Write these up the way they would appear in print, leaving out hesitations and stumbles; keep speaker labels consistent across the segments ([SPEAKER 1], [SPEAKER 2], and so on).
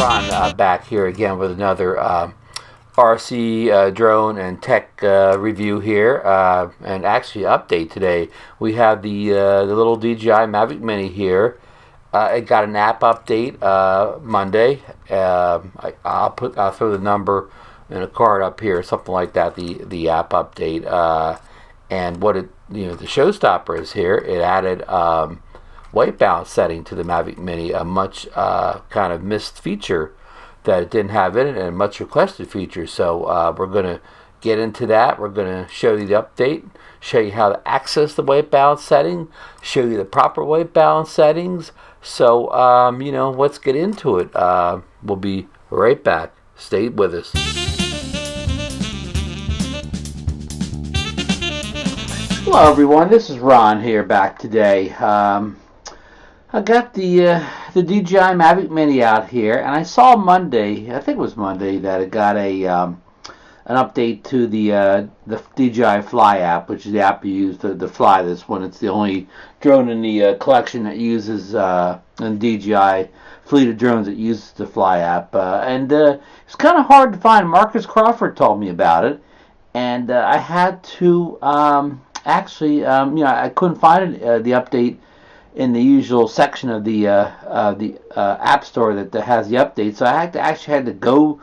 [SPEAKER 1] Ron back here again with another RC drone and tech review here, and actually update today. We have the little DJI Mavic Mini here. It got an app update Monday. I'll throw the number in a card up here, something like that. The app update, and what it the showstopper is here. It added white balance setting to the Mavic Mini, a much kind of missed feature that it didn't have in it, and a much requested feature. So we're going to get into that. We're going to show you the update, show you how to access the white balance setting, show you the proper white balance settings. So let's get into it. We'll be right back. Stay with us. Hello everyone, this is Ron here back today. I got the DJI Mavic Mini out here, and I saw Monday, I think it was Monday, that it got an update to the DJI Fly app, which is the app you use to fly this one. It's the only drone in the collection that uses in DJI fleet of drones that uses the Fly app, and it's kind of hard to find. Marcus Crawford told me about it, and I had to I couldn't find it, the update in the usual section of the App Store that has the update. So I actually had to go,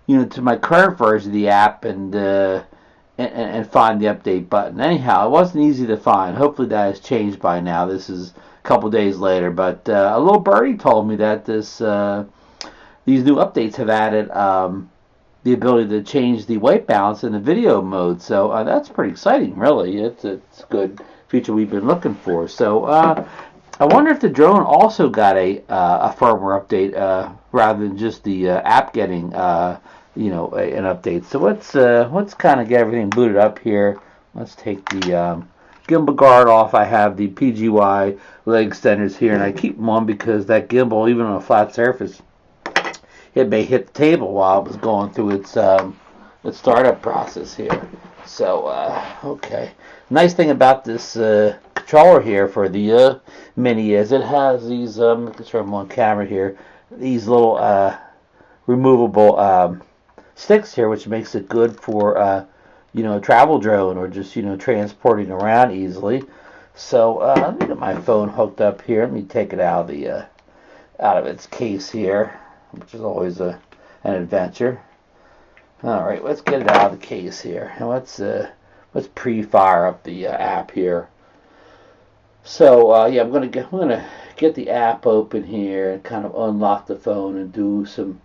[SPEAKER 1] to my current version of the app and find the update button. Anyhow, it wasn't easy to find. Hopefully that has changed by now. This is a couple days later, but a little birdie told me that these new updates have added the ability to change the white balance in the video mode. So that's pretty exciting, really. It's a good feature we've been looking for. So I wonder if the drone also got a firmware update rather than just the app getting an update. So let's kind of get everything booted up here. Let's take the gimbal guard off. I have the PGY leg extenders here, and I keep them on because that gimbal, even on a flat surface, it may hit the table while it was going through its startup process here. So okay. Nice thing about this controller here for the Mini is it has these, let's show them on camera here, these little removable sticks here, which makes it good for a travel drone or just transporting around easily. So let me get my phone hooked up here. Let me take it out of its case here, which is always an adventure. All right, let's get it out of the case here, and let's pre-fire up the app here. So I'm gonna get the app open here and kind of unlock the phone and do some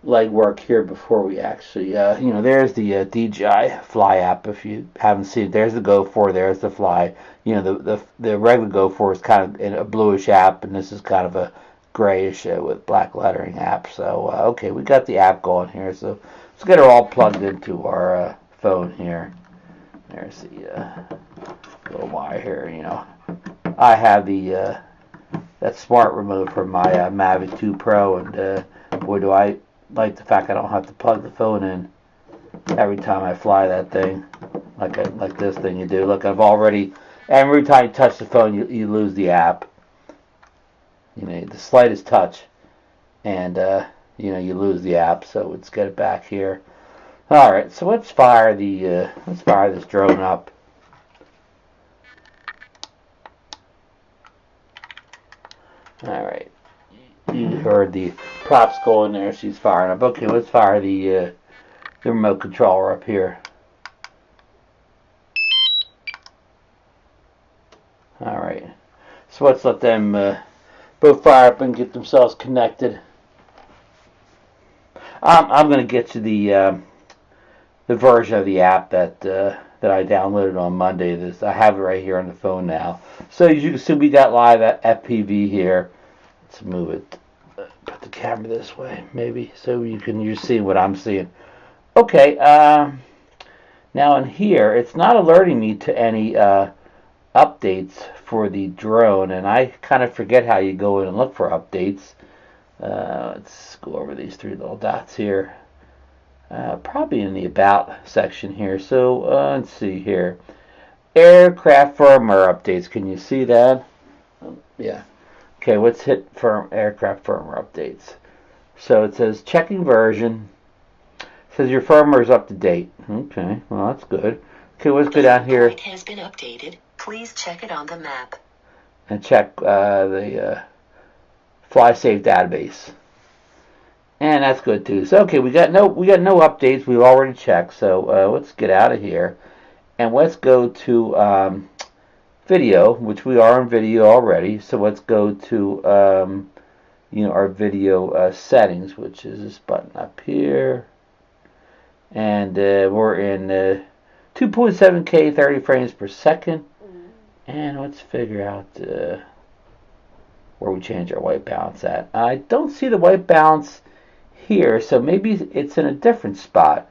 [SPEAKER 1] legwork here before we actually there's the DJI Fly app. If you haven't seen it, there's the Go 4, there's the Fly. The regular Go 4 is kind of in a bluish app, and this is kind of a grayish with black lettering app. So okay, we got the app going here. So let's get her all plugged into our phone here. There's the little wire here. I have the that smart remote from my Mavic 2 Pro, and boy, do I like the fact I don't have to plug the phone in every time I fly that thing, like this thing you do. Look, every time you touch the phone, you lose the app. The slightest touch, and you lose the app. So let's get it back here. All right, so let's fire this drone up. All right, you heard the props going there. She's firing up. Okay, let's fire the remote controller up here. All right, so let's let them both fire up and get themselves connected. I'm going to get you the version of the app that I downloaded on Monday. I have it right here on the phone now. So as you can see, we got live at FPV here. Let's move it. Put the camera this way, maybe, so you're seeing what I'm seeing. Okay. Now in here, it's not alerting me to any updates for the drone, and I kind of forget how you go in and look for updates. Let's go over these three little dots here. Probably in the About section here. So let's see here. Aircraft firmware updates. Can you see that? Yeah. Okay, let's hit aircraft firmware updates. So it says checking version. It says your firmware is up to date. Okay, well that's good. Okay, let's go down here.
[SPEAKER 2] It has been updated. Please check it on the map.
[SPEAKER 1] And check the FlySafe database. And that's good too. So okay, we got no updates. We've already checked. So let's get out of here and let's go to video, which we are in video already. So let's go to our video settings, which is this button up here, and we're in 2.7K 30 frames per second. And let's figure out where we change our white balance at. I don't see the white balance here, so maybe it's in a different spot.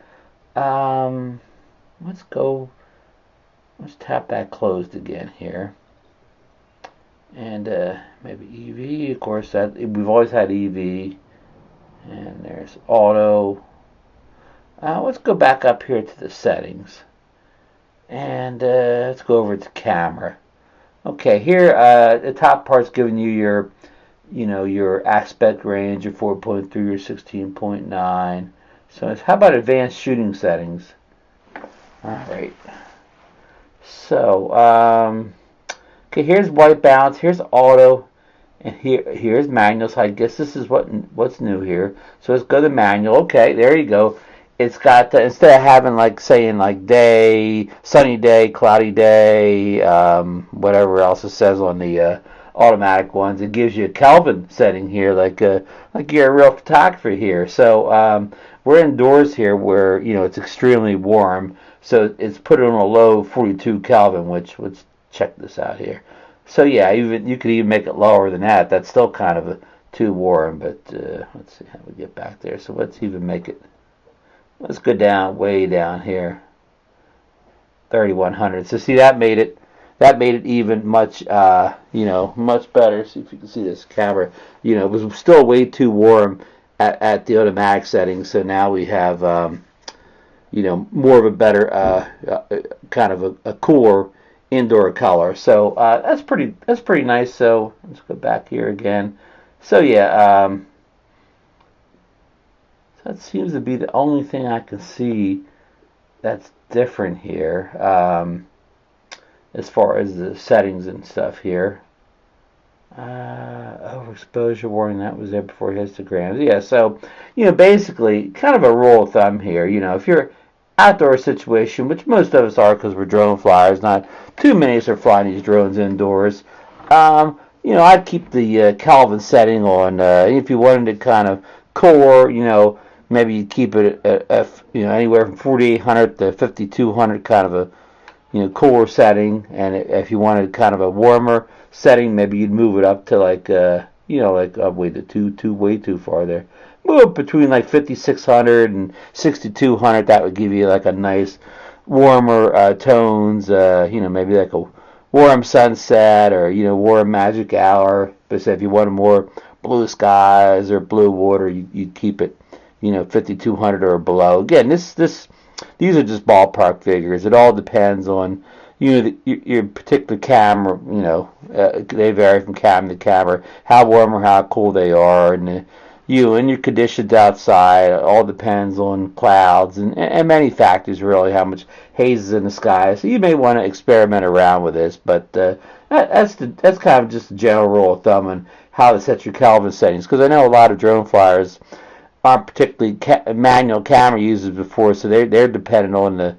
[SPEAKER 1] Let's tap that closed again here, and maybe EV. Of course, that we've always had EV, and there's auto. Let's go back up here to the settings, and let's go over to camera. Okay, here the top part's giving you your aspect range, your 4.3, your 16.9. So how about advanced shooting settings? All right. So okay, here's white balance, here's auto, and here's manual. So I guess this is what's new here. So let's go to manual. Okay, there you go. It's got instead of having saying day, sunny day, cloudy day, whatever else it says on the automatic ones, it gives you a Kelvin setting here, like you're a real photographer here. So we're indoors here where it's extremely warm, so it's put it on a low 42 Kelvin, which let's check this out here. So yeah, even you could even make it lower than that. That's still kind of too warm, but let's see how we get back there. So let's even make it. Let's go down, way down here, 3100. So see, that made it even much, much better. See if you can see this camera. It was still way too warm at the automatic settings. So now we have, more of a better, kind of a cooler indoor color. So that's pretty nice. So let's go back here again. So yeah. That seems to be the only thing I can see that's different here, as far as the settings and stuff here. Overexposure warning, that was there before histograms. Yeah, so basically, kind of a rule of thumb here. If you're outdoor situation, which most of us are because we're drone flyers, not too many of us are flying these drones indoors. I'd keep the Kelvin setting on. If you wanted to kind of core, maybe you keep it at anywhere from 4800 to 5200, kind of a cooler setting. And if you wanted kind of a warmer setting, maybe you'd move it up to way too far there. Move between 5600 and 6200. That would give you a nice warmer tones. Maybe a warm sunset or warm magic hour. But say if you wanted more blue skies or blue water, you'd keep it 5200 or below. Again, these are just ballpark figures. It all depends on your particular camera. They vary from camera to camera, how warm or how cool they are, and and your conditions outside. It all depends on clouds and many factors, really, how much haze is in the sky. So you may want to experiment around with this, but that's kind of just a general rule of thumb on how to set your Kelvin settings. Because I know a lot of drone flyers aren't particularly manual camera users before, so they're dependent on the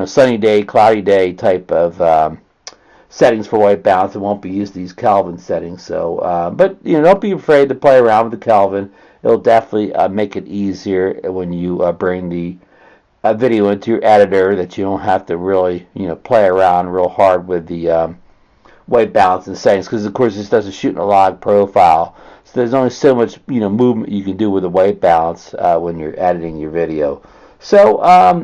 [SPEAKER 1] sunny day, cloudy day type of settings for white balance. It won't be used to these Kelvin settings. So, but don't be afraid to play around with the Kelvin. It'll definitely make it easier when you bring the video into your editor, that you don't have to really play around real hard with the white balance and settings, because of course this doesn't shoot in a log profile. So there's only so much movement you can do with the white balance when you're editing your video. So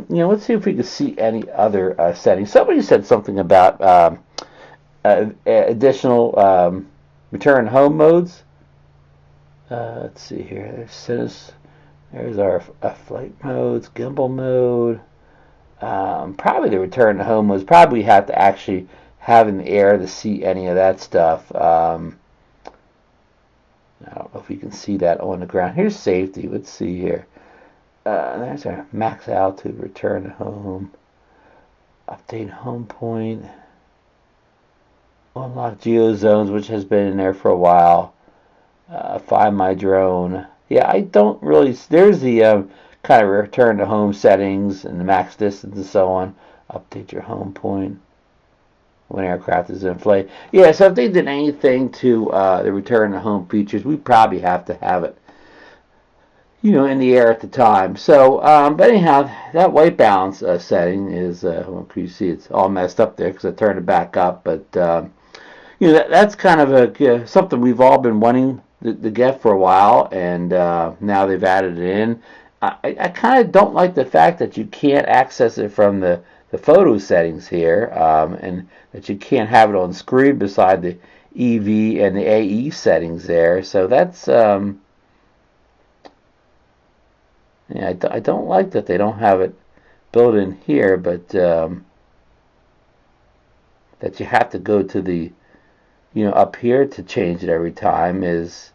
[SPEAKER 1] let's see if we can see any other settings. Somebody said something about additional return home modes. Let's see here. There's our flight modes, gimbal mode. Probably the return to home modes. Probably we have to actually have in the air to see any of that stuff. I don't know if you can see that on the ground. Here's safety. Let's see here. There's our max altitude, return to home, update home point, unlock geozones, which has been in there for a while. Find my drone. Yeah, I don't really. There's the kind of return to home settings and the max distance and so on. Update your home point when aircraft is in flight. Yeah, so if they did anything to the return to home features, we probably have to have it, in the air at the time. So, but anyhow, that white balance setting is, well, you see it's all messed up there because I turned it back up. But that's kind of something we've all been wanting to get for a while, and now they've added it in. I kind of don't like the fact that you can't access it from the photo settings here, and that you can't have it on screen beside the EV and the AE settings there. So that's I don't like that they don't have it built in here, but that you have to go to the up here to change it every time is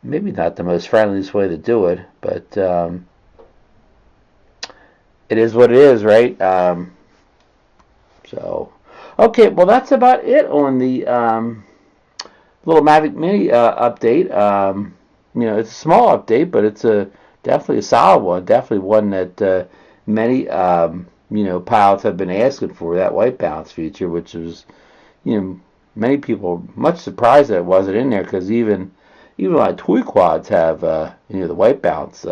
[SPEAKER 1] maybe not the most friendliest way to do it, but it is what it is, right? So, okay, well, that's about it on the little Mavic Mini update. It's a small update, but it's definitely a solid one. Definitely one that many pilots have been asking for, that white balance feature, which was many people much surprised that it wasn't in there, because even my toy quads have the white balance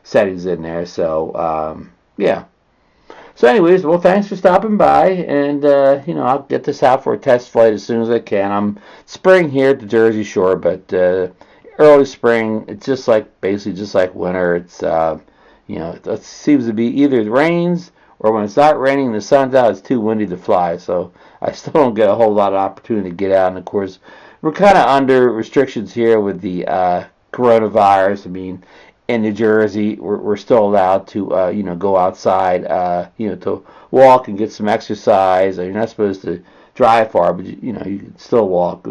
[SPEAKER 1] settings in there. So yeah. So anyways, well, thanks for stopping by, and I'll get this out for a test flight as soon as I can. I'm spring here at the Jersey Shore, but early spring, it's basically just like winter. It's it seems to be either it rains, or when it's not raining and the sun's out, it's too windy to fly. So I still don't get a whole lot of opportunity to get out. And of course, we're kind of under restrictions here with the coronavirus. I mean, in New Jersey, we're still allowed to go outside, to walk and get some exercise. You're not supposed to drive far, but you can still walk.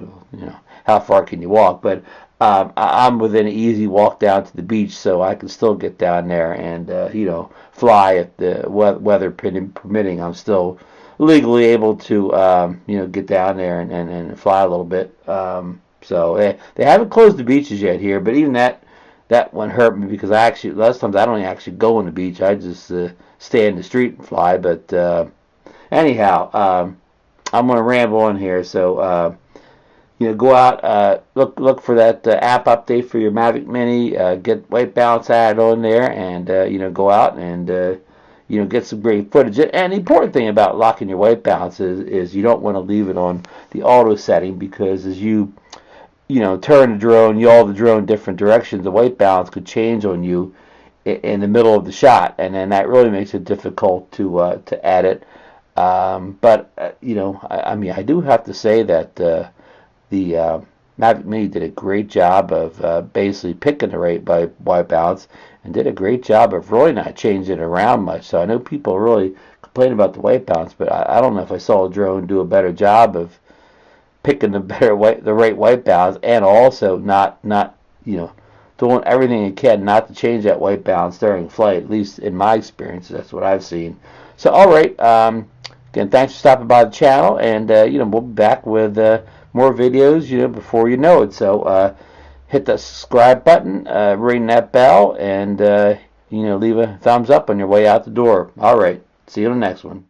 [SPEAKER 1] How far can you walk? But I'm within an easy walk down to the beach, so I can still get down there and fly if the weather permitting. I'm still legally able to get down there and fly a little bit. So they haven't closed the beaches yet here, but even that one hurt me, because last times I don't actually go on the beach. I just stay in the street and fly. But anyhow, I'm going to ramble on here. So go out, look for that app update for your Mavic Mini. Get white balance added on there, and go out and get some great footage. And the important thing about locking your white balance is you don't want to leave it on the auto setting, because as you turn the drone, yaw the drone different directions, the white balance could change on you in the middle of the shot, and then that really makes it difficult to edit. But I do have to say that the Mavic Mini did a great job of basically picking the right white balance, and did a great job of really not changing it around much. So I know people really complain about the white balance, but I don't know if I saw a drone do a better job of picking the right white balance, and also not doing everything it can not to change that white balance during flight. At least in my experience, that's what I've seen. So all right, again, thanks for stopping by the channel, and we'll be back with more videos before you know it. So hit the subscribe button, ring that bell, and leave a thumbs up on your way out the door. All right, see you in the next one.